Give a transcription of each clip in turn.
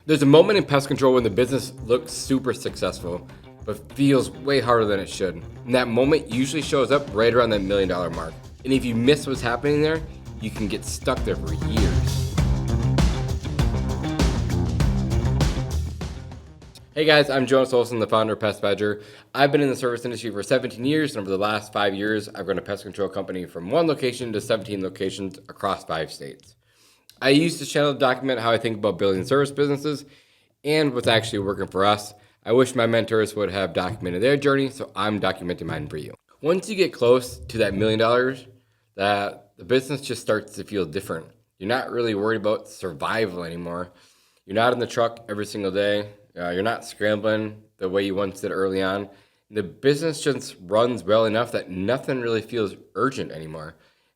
There's a moment in pest control when the business looks super successful, but feels way harder than it should. And that moment usually shows up right around that $1 million mark. And if you miss what's happening there, you can get stuck there for years. Hey guys, I'm Jonas, Olson, the founder of Pest Badger. I've been in the service industry for 17 years, and over the last 5 years, I've run a pest control company from 1 location to 17 locations across 5 states. I use this channel to document how I think about building service businesses and what's actually working for us. I wish my mentors would have documented their journey, so I'm documenting mine for you. Once you get close to that $1 million, that the business just starts to feel different. You're not really worried about survival anymore. You're not in the truck every single day. You're not scrambling the way you once did early on. The business just runs well enough that nothing really feels urgent anymore.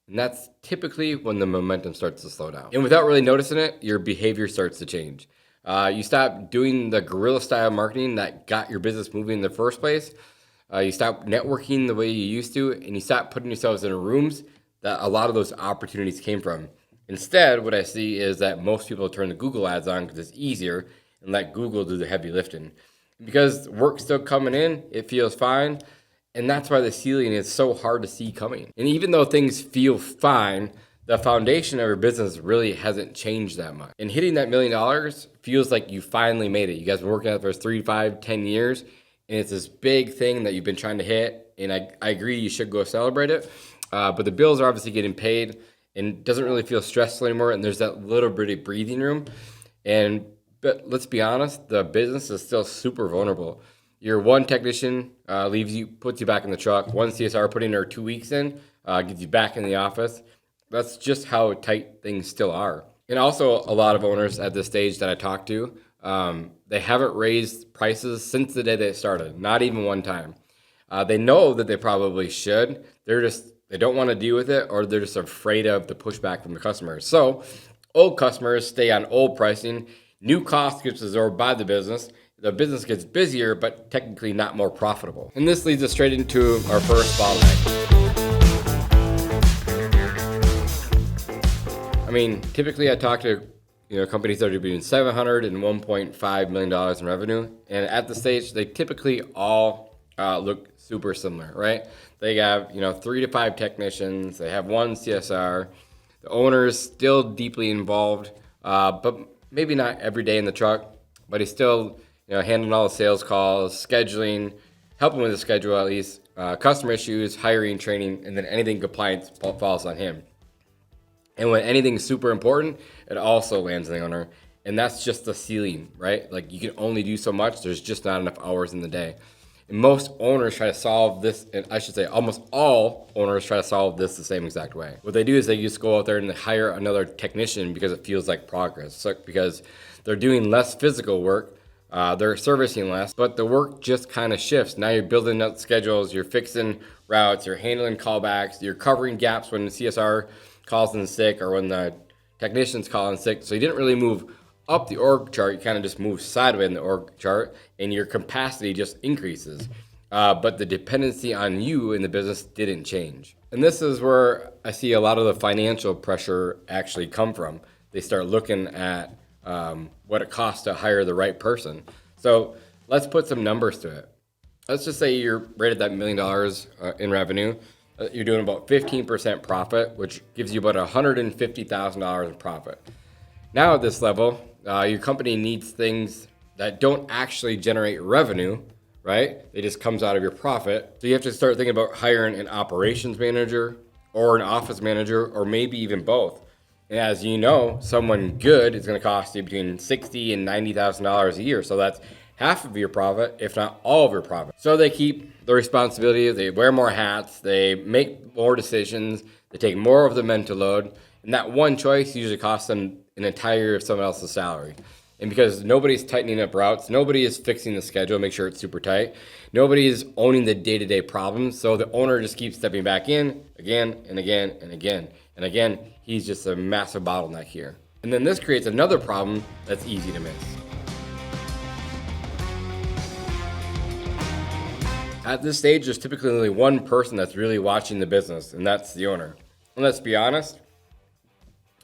And that's typically when the momentum starts to slow down. And without really noticing it, your behavior starts to change. You stop doing the guerrilla style marketing that got your business moving in the first place. You stop networking the way you used to, and you stop putting yourselves in rooms that a lot of those opportunities came from. Instead, what I see is that most people turn the Google ads on because it's easier and let Google do the heavy lifting. Because work's still coming in, it feels fine. And that's why the ceiling is so hard to see coming. And even though things feel fine, the foundation of your business really hasn't changed that much. And hitting that $1 million feels like you finally made it. You guys have been working at it for 3, 5, 10 years, and it's this big thing that you've been trying to hit. And I agree you should go celebrate it. But the bills are obviously getting paid and it doesn't really feel stressful anymore. And there's that little bit of breathing room. But let's be honest, the business is still super vulnerable. Your one technician leaves you, puts you back in the truck. One CSR putting her 2 weeks in, gets you back in the office. That's just how tight things still are. And also a lot of owners at this stage that I talk to, they haven't raised prices since the day they started, not even one time. They know that they probably should. They don't want to deal with it, or they're just afraid of the pushback from the customers. So old customers stay on old pricing. New cost gets absorbed by the business. The business gets busier, but technically not more profitable. And this leads us straight into our first bottleneck. I mean, typically I talk to companies that are between $700 and $1.5 million in revenue. And at the stage, they typically all look super similar, right? They have 3 to 5 technicians. They have 1 CSR. The owner's still deeply involved, but maybe not every day in the truck, but he's still handling all the sales calls, scheduling, helping with the schedule at least, customer issues, hiring, training, and then anything compliance falls on him. And when anything's super important, it also lands on the owner. And that's just the ceiling, right? Like you can only do so much. There's just not enough hours in the day. And most owners try to solve this, and I should say almost all owners try to solve this the same exact way. What they do is they just go out there and they hire another technician because it feels like progress. So because they're doing less physical work, they're servicing less, but the work just kind of shifts. Now you're building up schedules, you're fixing routes, you're handling callbacks, you're covering gaps when the CSR calls in sick or when the technicians call in sick. So you didn't really move up the org chart, you kind of just move sideways in the org chart and your capacity just increases. But the dependency on you in the business didn't change. And this is where I see a lot of the financial pressure actually come from. They start looking at what it costs to hire the right person. So let's put some numbers to it. Let's just say you're rated that $1 million in revenue. You're doing about 15% profit, which gives you about $150,000 in profit. Now at this level, your company needs things that don't actually generate revenue, right? It just comes out of your profit. So you have to start thinking about hiring an operations manager or an office manager, or maybe even both. And as you know, someone good is going to cost you between $60,000 and $90,000 a year. So that's half of your profit, if not all of your profit. So they keep the responsibility, they wear more hats, they make more decisions, they take more of the mental load. And that one choice usually costs them an entire year of someone else's salary. And because nobody's tightening up routes, nobody is fixing the schedule, make sure it's super tight. Nobody is owning the day-to-day problems. So the owner just keeps stepping back in again and again and again. And again, he's just a massive bottleneck here. And then this creates another problem that's easy to miss. At this stage, there's typically only one person that's really watching the business, and that's the owner. And let's be honest,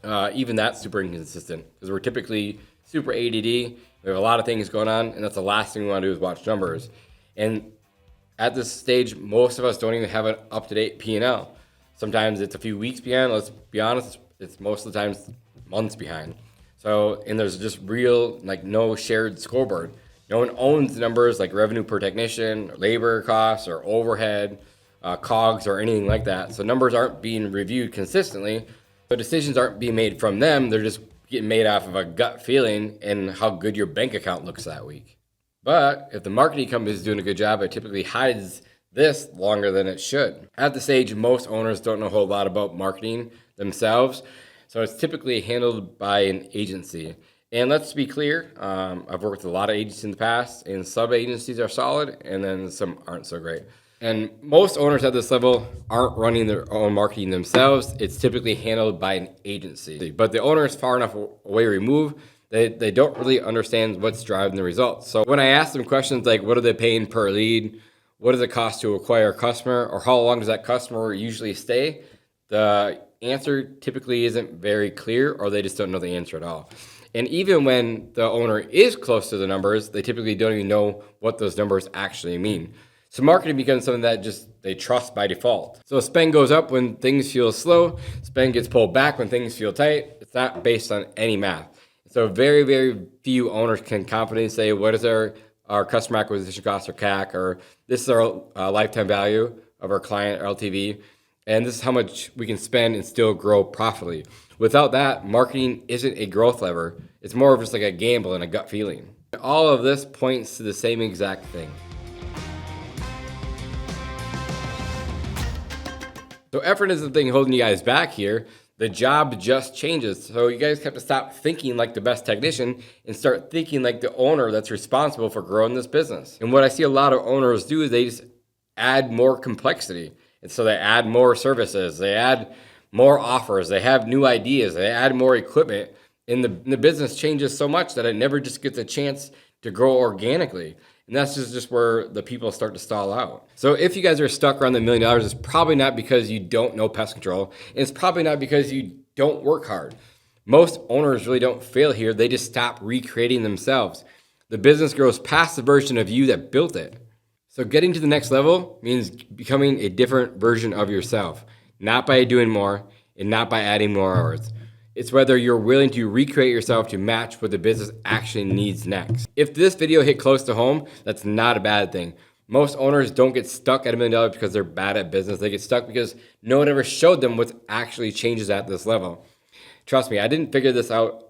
even that's super inconsistent because we're typically super ADD We have a lot of things going on, and that's the last thing we want to do is watch numbers. And at this stage, most of us don't even have an up-to-date P&L. Sometimes it's a few weeks behind. Let's be honest, it's most of the times months behind. So, and there's just real, like, no shared scoreboard. No one owns numbers like revenue per technician, or labor costs, or overhead, COGS, or anything like that. So numbers aren't being reviewed consistently. So decisions aren't being made from them. They're just getting made off of a gut feeling and how good your bank account looks that week. But if the marketing company is doing a good job, it typically hides this longer than it should. At this stage, most owners don't know a whole lot about marketing themselves. So it's typically handled by an agency. And let's be clear, I've worked with a lot of agencies in the past, and some agencies are solid, and then some aren't so great. And most owners at this level aren't running their own marketing themselves. It's typically handled by an agency. But the owner is far enough away removed, they don't really understand what's driving the results. So when I ask them questions like, what are they paying per lead? What does it cost to acquire a customer? Or how long does that customer usually stay? The answer typically isn't very clear, or they just don't know the answer at all. And even when the owner is close to the numbers, they typically don't even know what those numbers actually mean. So marketing becomes something that just they trust by default. So spend goes up when things feel slow. Spend gets pulled back when things feel tight. It's not based on any math. So very, very few owners can confidently say, what is our customer acquisition cost or CAC, or this is our lifetime value of our client, or LTV, and this is how much we can spend and still grow profitably. Without that, marketing isn't a growth lever. It's more of just like a gamble and a gut feeling. All of this points to the same exact thing. So effort isn't the thing holding you guys back here. The job just changes. So you guys have to stop thinking like the best technician and start thinking like the owner that's responsible for growing this business. And what I see a lot of owners do is they just add more complexity. And so they add more services, they add more offers, they have new ideas, they add more equipment. And the business changes so much that it never just gets a chance to grow organically. And that's just where the people start to stall out. So if you guys are stuck around the $1 million, it's probably not because you don't know pest control. And it's probably not because you don't work hard. Most owners really don't fail here. They just stop recreating themselves. The business grows past the version of you that built it. So getting to the next level means becoming a different version of yourself, not by doing more and not by adding more hours. It's whether you're willing to recreate yourself to match what the business actually needs next. If this video hit close to home, that's not a bad thing. Most owners don't get stuck at $1 million because they're bad at business. They get stuck because no one ever showed them what actually changes at this level. Trust me, I didn't figure this out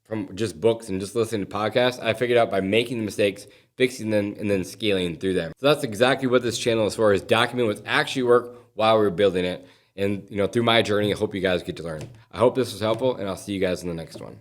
from just books and just listening to podcasts. I figured out by making the mistakes, fixing them, and then scaling through them. So that's exactly what this channel is for, is document what's actually worked while we're building it. And through my journey, I hope you guys get to learn. I hope this was helpful, and I'll see you guys in the next one.